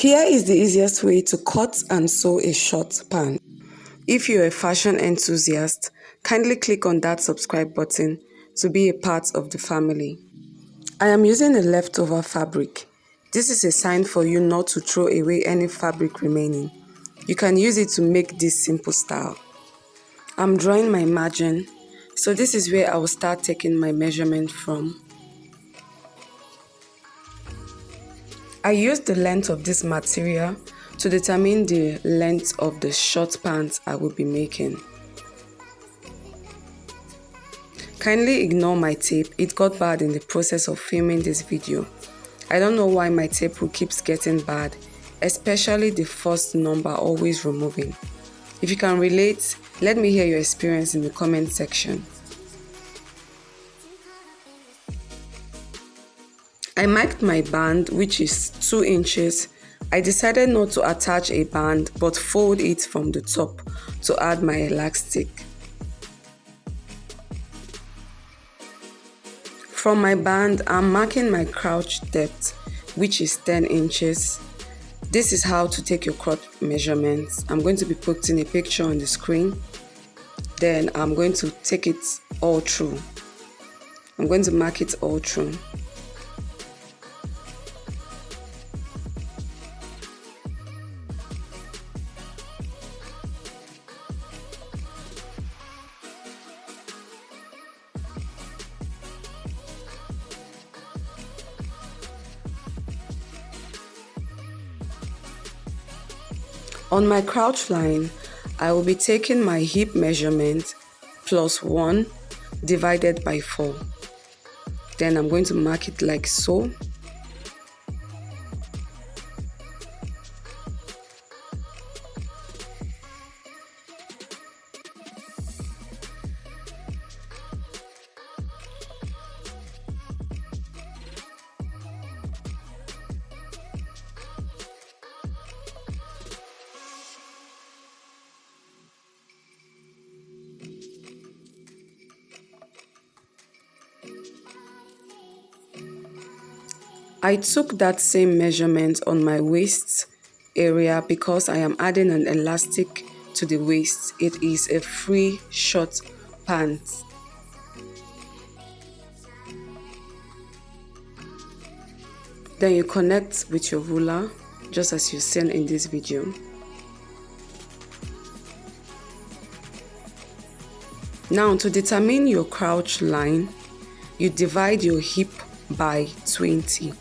Here is the easiest way to cut and sew a short pant. If you're a fashion enthusiast, kindly click on that subscribe button to be a part of the family. I am using a leftover fabric. This is a sign for you not to throw away any fabric remaining. You can use it to make this simple style. I'm drawing my margin, so this is where I will start taking my measurement from. I use the length of this material to determine the length of the short pants I will be making. Kindly ignore my tape, it got bad in the process of filming this video. I don't know why my tape will keeps getting bad, especially the first number always removing. If you can relate, let me hear your experience in the comment section. I marked my band, which is 2 inches. I decided not to attach a band but fold it from the top to add my elastic. From my band, I'm marking my crouch depth, which is 10 inches. This is how to take your crotch measurements. I'm going to be putting a picture on the screen. Then I'm going to take it all through. I'm going to mark it all through. On my crouch line, I will be taking my hip measurement plus 1 divided by 4. Then I'm going to mark it like so. I took that same measurement on my waist area because I am adding an elastic to the waist. It is a free short pants. Then you connect with your ruler, just as you seen in this video. Now, to determine your crouch line, you divide your hip by 20.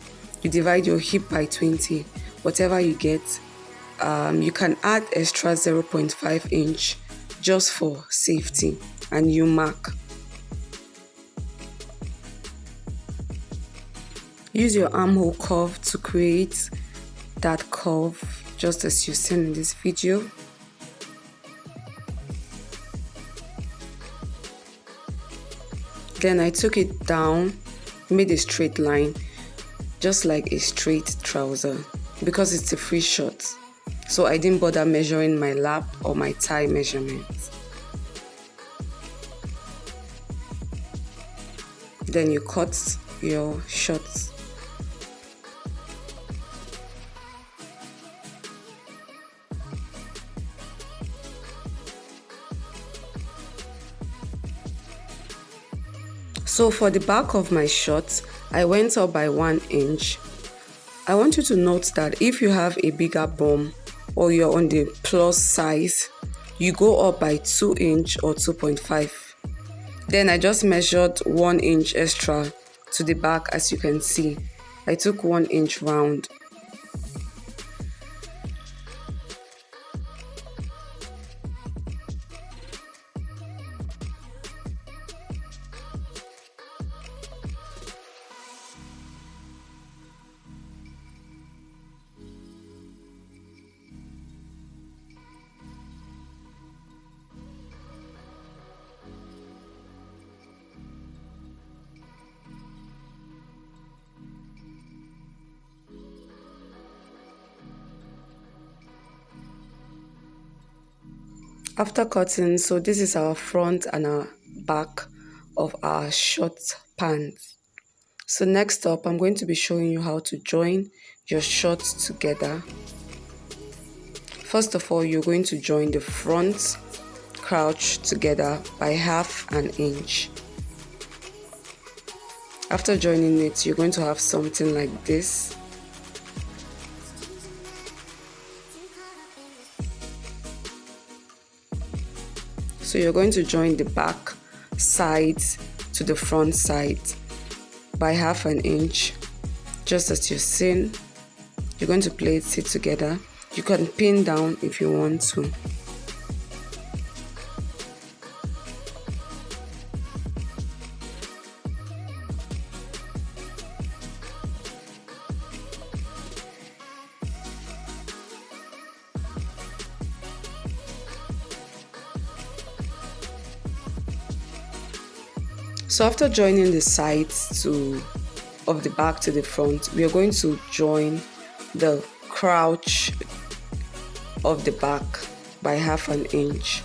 You divide your hip by 20, whatever you get. You can add extra 0.5 inch just for safety, and you mark. Use your armhole curve to create that curve, just as you've seen in this video. Then I took it down, made a straight line, just like a straight trouser, because it's a free short. So I didn't bother measuring my lap or my thigh measurements. Then you cut your shorts. So for the back of my shorts, I went up by 1 inch. I want you to note that if you have a bigger bum or you're on the plus size, you go up by 2 inch or 2.5. Then I just measured 1 inch extra to the back. As you can see, I took 1 inch round. After cutting, so this is our front and our back of our short pants. So next up, I'm going to be showing you how to join your shorts together. First of all, you're going to join the front crouch together by 1/2 inch. After joining it, you're going to have something like this. So you're going to join the back side to the front side by 1/2 inch, just as you've seen. You're going to place it together. You can pin down if you want to. So after joining the sides of the back to the front, we are going to join the crouch of the back by 1/2 inch.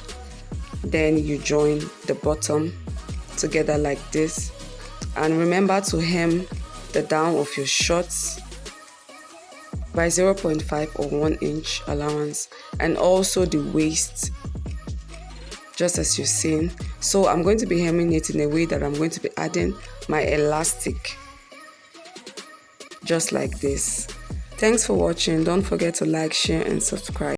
Then you join the bottom together like this, and remember to hem the down of your shorts by 0.5 or 1 inch allowance, and also the waist, just as you've seen. So I'm going to be hemming it in a way that I'm going to be adding my elastic, just like this. Thanks for watching. Don't forget to like, share, and subscribe.